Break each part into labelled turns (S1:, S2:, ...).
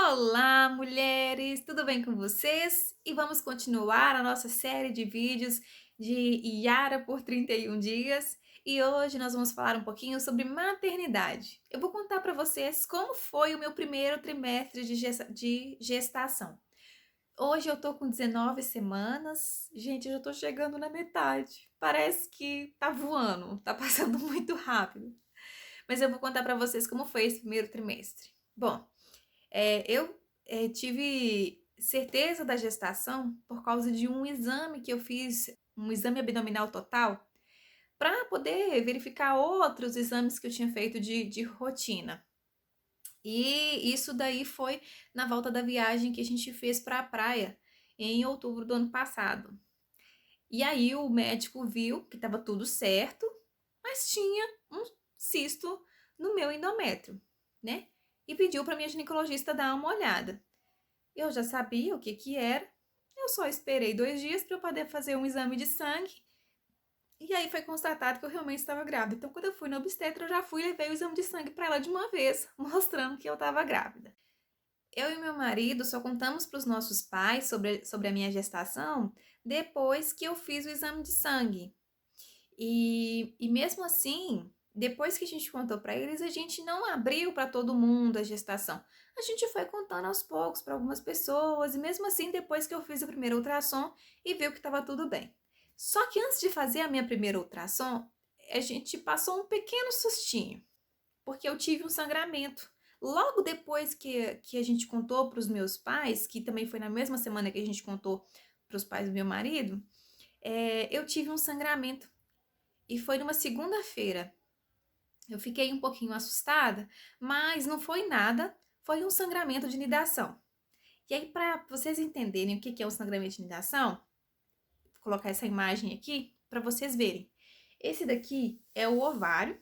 S1: Olá, mulheres! Tudo bem com vocês? E vamos continuar a nossa série de vídeos de Yara por 31 dias. E hoje nós vamos falar um pouquinho sobre maternidade. Eu vou contar para vocês como foi o meu primeiro trimestre de gestação. Hoje eu tô com 19 semanas. Gente, eu já tô chegando na metade. Parece que tá voando, tá passando muito rápido. Mas eu vou contar para vocês como foi esse primeiro trimestre. Bom, eu tive certeza da gestação por causa de um exame que eu fiz, um exame abdominal total, para poder verificar outros exames que eu tinha feito de rotina. E isso daí foi na volta da viagem que a gente fez para a praia em outubro do ano passado. E aí o médico viu que estava tudo certo, mas tinha um cisto no meu endométrio, né? E pediu para minha ginecologista dar uma olhada. Eu já sabia o que que era, eu só esperei 2 dias para eu poder fazer um exame de sangue, e aí foi constatado que eu realmente estava grávida. Então, quando eu fui no obstetra, eu já fui e levei o exame de sangue para ela de uma vez, mostrando que eu estava grávida. Eu e meu marido só contamos para os nossos pais sobre a minha gestação depois que eu fiz o exame de sangue. E mesmo assim, depois que a gente contou para eles, a gente não abriu para todo mundo a gestação. A gente foi contando aos poucos para algumas pessoas, e mesmo assim, depois que eu fiz o primeiro ultrassom e viu que estava tudo bem. Só que antes de fazer a minha primeira ultrassom, a gente passou um pequeno sustinho, porque eu tive um sangramento. Logo depois que a gente contou para os meus pais, que também foi na mesma semana que a gente contou para os pais do meu marido, eu tive um sangramento. E foi numa segunda-feira. Eu fiquei um pouquinho assustada, mas não foi nada, foi um sangramento de nidação. E aí, para vocês entenderem o que é um sangramento de nidação, vou colocar essa imagem aqui para vocês verem. Esse daqui é o ovário,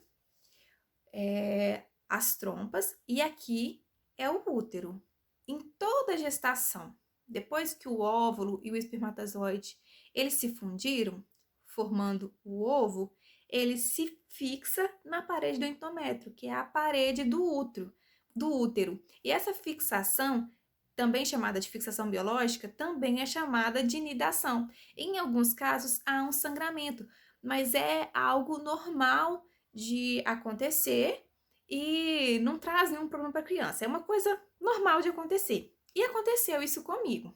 S1: as trompas, e aqui é o útero. Em toda a gestação, depois que o óvulo e o espermatozoide eles se fundiram, formando o ovo, ele se fixa na parede do endométrio, que é a parede do útero. E essa fixação, também chamada de fixação biológica, também é chamada de nidação. Em alguns casos há um sangramento, mas é algo normal de acontecer e não traz nenhum problema para a criança. É uma coisa normal de acontecer. E aconteceu isso comigo.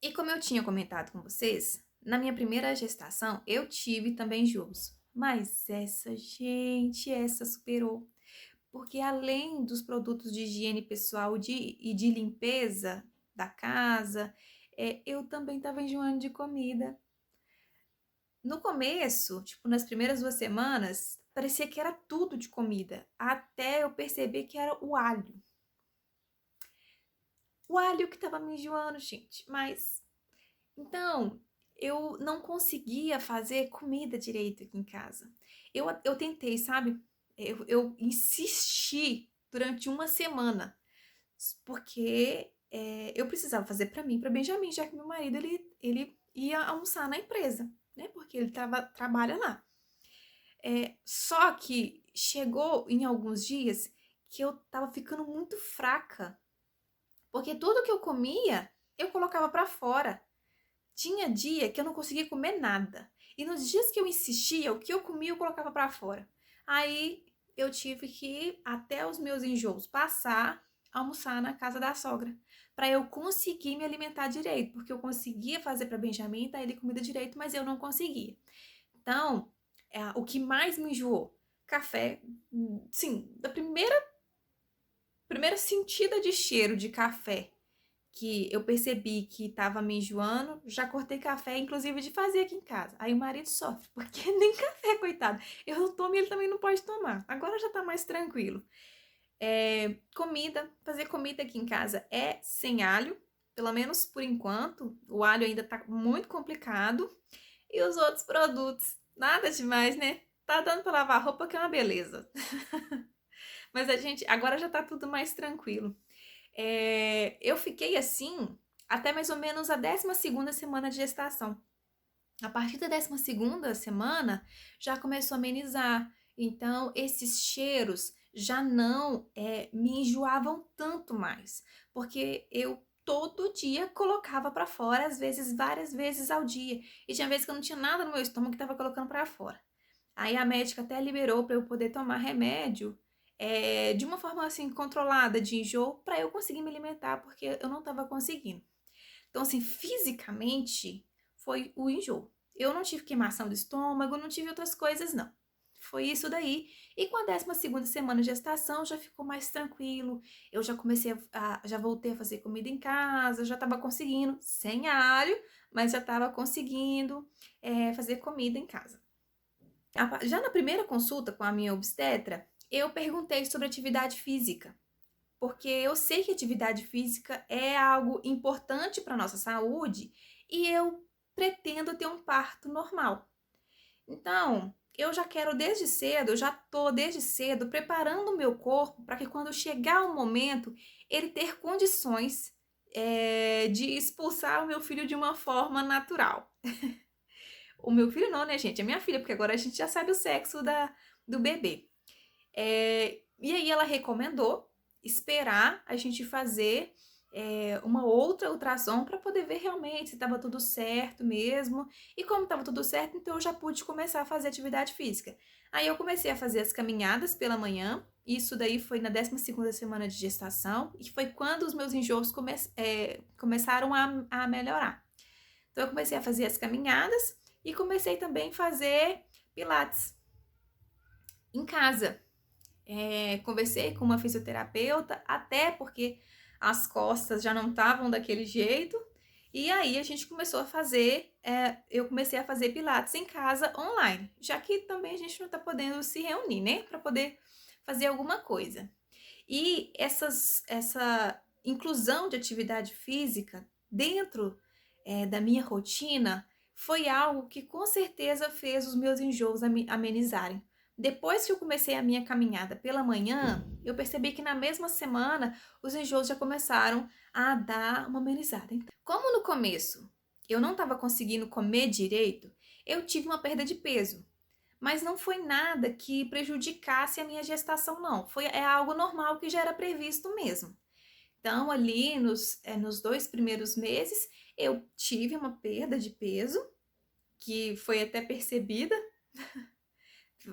S1: E como eu tinha comentado com vocês, na minha primeira gestação eu tive também enjoos. Mas essa superou. Porque além dos produtos de higiene pessoal e de limpeza da casa, eu também estava enjoando de comida. No começo, tipo, nas primeiras 2 semanas, parecia que era tudo de comida, até eu perceber que era o alho. O alho que tava me enjoando, gente, mas... Então, eu não conseguia fazer comida direito aqui em casa. Eu tentei, sabe? Eu insisti durante uma semana, porque eu precisava fazer para mim, para Benjamin, já que meu marido, ele ia almoçar na empresa, né? Porque ele trabalha lá. Só que chegou em alguns dias que eu tava ficando muito fraca, porque tudo que eu comia, eu colocava para fora. Tinha dia que eu não conseguia comer nada. E nos dias que eu insistia, o que eu comia eu colocava para fora. Aí eu tive que ir até os meus enjoos passar, almoçar na casa da sogra, para eu conseguir me alimentar direito, porque eu conseguia fazer para Benjamin dar ele comida direito, mas eu não conseguia. Então, o que mais me enjoou? Café, sim, da primeira sentida de cheiro de café que eu percebi que estava me enjoando, já cortei café, inclusive de fazer aqui em casa. Aí o marido sofre, porque nem café, coitado. Eu não tomo e ele também não pode tomar. Agora já tá mais tranquilo. Fazer comida aqui em casa é sem alho, pelo menos por enquanto. O alho ainda tá muito complicado. E os outros produtos, nada demais, né? Tá dando pra lavar roupa que é uma beleza. Mas a gente, agora já tá tudo mais tranquilo. Eu fiquei assim até mais ou menos a 12ª semana de gestação. A partir da 12ª semana já começou a amenizar. Então, esses cheiros já não me enjoavam tanto mais, porque eu todo dia colocava para fora, às vezes várias vezes ao dia, e tinha vezes que eu não tinha nada no meu estômago que estava colocando para fora. Aí a médica até liberou para eu poder tomar remédio de uma forma assim controlada de enjoo para eu conseguir me alimentar, porque eu não estava conseguindo. Então, assim, fisicamente foi o enjoo. Eu não tive queimação do estômago, não tive outras coisas, não. Foi isso daí. E com a 12ª semana de gestação já ficou mais tranquilo. Eu já comecei já voltei a fazer comida em casa, já estava conseguindo, sem alho, mas já estava conseguindo fazer comida em casa. Já na primeira consulta com a minha obstetra, eu perguntei sobre atividade física, porque eu sei que atividade física é algo importante para a nossa saúde e eu pretendo ter um parto normal. Então, eu já quero desde cedo, eu já estou desde cedo preparando o meu corpo para que quando chegar o momento, ele ter condições de expulsar o meu filho de uma forma natural. O meu filho não, né, gente? É minha filha, porque agora a gente já sabe o sexo do bebê. E aí ela recomendou esperar a gente fazer uma outra ultrassom para poder ver realmente se estava tudo certo mesmo. E como estava tudo certo, então eu já pude começar a fazer atividade física. Aí eu comecei a fazer as caminhadas pela manhã. Isso daí foi na 12ª semana de gestação. E foi quando os meus enjoos começaram a melhorar. Então eu comecei a fazer as caminhadas e comecei também a fazer pilates em casa. Conversei com uma fisioterapeuta, até porque as costas já não estavam daquele jeito. E aí a gente começou a fazer, eu comecei a fazer pilates em casa online, já que também a gente não está podendo se reunir, né, para poder fazer alguma coisa. E essa inclusão de atividade física dentro da minha rotina foi algo que com certeza fez os meus enjoos amenizarem. Depois que eu comecei a minha caminhada pela manhã, eu percebi que na mesma semana os enjoos já começaram a dar uma amenizada. Então, como no começo eu não estava conseguindo comer direito, eu tive uma perda de peso. Mas não foi nada que prejudicasse a minha gestação, não. É algo normal que já era previsto mesmo. Então, ali nos 2 primeiros meses, eu tive uma perda de peso, que foi até percebida,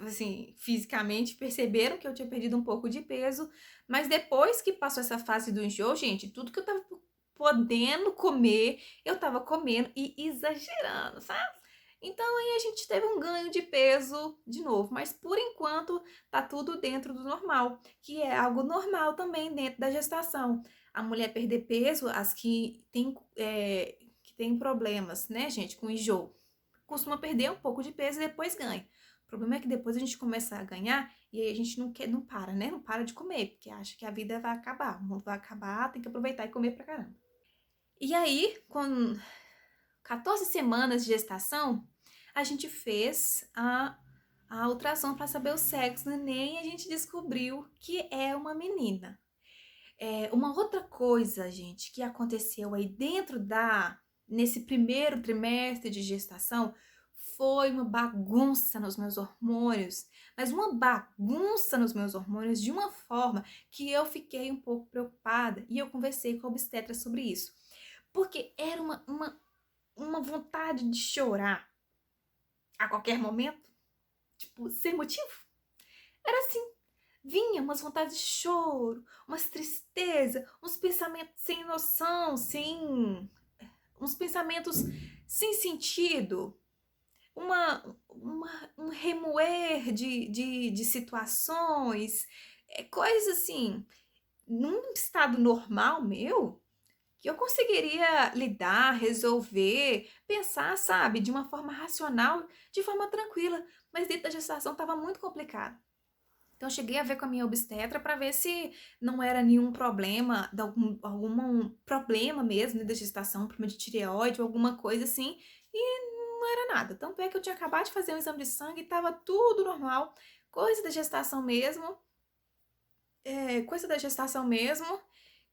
S1: assim, fisicamente perceberam que eu tinha perdido um pouco de peso, mas depois que passou essa fase do enjoo, gente, tudo que eu tava podendo comer, eu tava comendo e exagerando, sabe? Então aí a gente teve um ganho de peso de novo, mas por enquanto tá tudo dentro do normal, que é algo normal também dentro da gestação. A mulher perder peso, as que tem problemas, né, gente, com enjoo, costuma perder um pouco de peso e depois ganha. O problema é que depois a gente começa a ganhar e aí a gente não para, né? Não para de comer, porque acha que a vida vai acabar, o mundo vai acabar, tem que aproveitar e comer pra caramba. E aí, com 14 semanas de gestação, a gente fez a ultrassom para saber o sexo do neném e a gente descobriu que é uma menina. Uma outra coisa, gente, que aconteceu aí nesse primeiro trimestre de gestação foi uma bagunça nos meus hormônios, mas uma bagunça nos meus hormônios de uma forma que eu fiquei um pouco preocupada e eu conversei com a obstetra sobre isso. Porque era uma vontade de chorar a qualquer momento, tipo, sem motivo. Era assim, vinha umas vontades de choro, umas tristeza, uns pensamentos sem noção, uns pensamentos sem sentido, um remoer de situações, coisas assim, num estado normal meu, que eu conseguiria lidar, resolver, pensar, sabe, de uma forma racional, de forma tranquila, mas dentro da gestação estava muito complicado. Então, eu cheguei a ver com a minha obstetra para ver se não era nenhum problema, algum problema mesmo, né, da gestação, um problema de tireoide ou alguma coisa assim, e não era nada. Tanto é que eu tinha acabado de fazer um exame de sangue e estava tudo normal, coisa da gestação mesmo,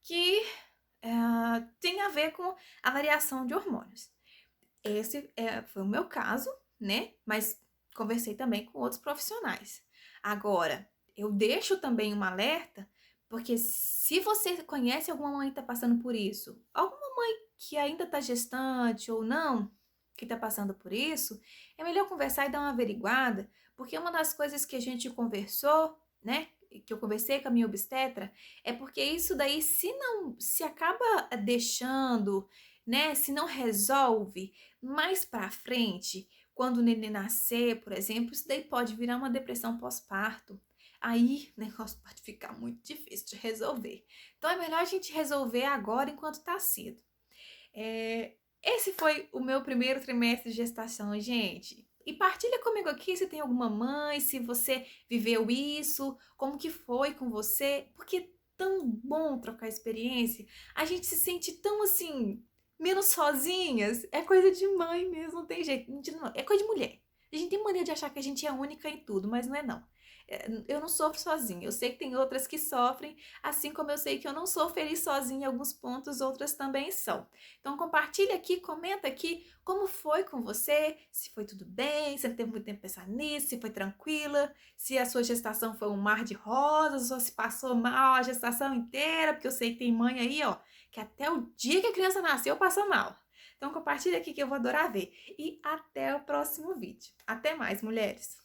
S1: que tem a ver com a variação de hormônios. Esse foi o meu caso, né? Mas conversei também com outros profissionais. Agora, eu deixo também um alerta, porque se você conhece alguma mãe que está passando por isso, alguma mãe que ainda está gestante ou não, que está passando por isso, é melhor conversar e dar uma averiguada, porque uma das coisas que a gente conversou, né, que eu conversei com a minha obstetra, é porque isso daí, se não, se acaba deixando, né, se não resolve mais para frente, quando o neném nascer, por exemplo, isso daí pode virar uma depressão pós-parto. Aí o negócio pode ficar muito difícil de resolver. Então é melhor a gente resolver agora enquanto tá cedo. Esse foi o meu primeiro trimestre de gestação, gente. E partilha comigo aqui se tem alguma mãe, se você viveu isso, como que foi com você, porque é tão bom trocar experiência. A gente se sente tão assim, menos sozinhas. É coisa de mãe mesmo, não tem jeito. É coisa de mulher. A gente tem mania de achar que a gente é única em tudo, mas não é não. Eu não sofro sozinha. Eu sei que tem outras que sofrem, assim como eu sei que eu não sou feliz sozinha em alguns pontos, outras também são. Então compartilha aqui, comenta aqui como foi com você, se foi tudo bem, se não teve muito tempo para pensar nisso, se foi tranquila, se a sua gestação foi um mar de rosas ou se passou mal a gestação inteira, porque eu sei que tem mãe aí, ó, que até o dia que a criança nasceu passa mal. Então compartilha aqui que eu vou adorar ver. E até o próximo vídeo. Até mais, mulheres!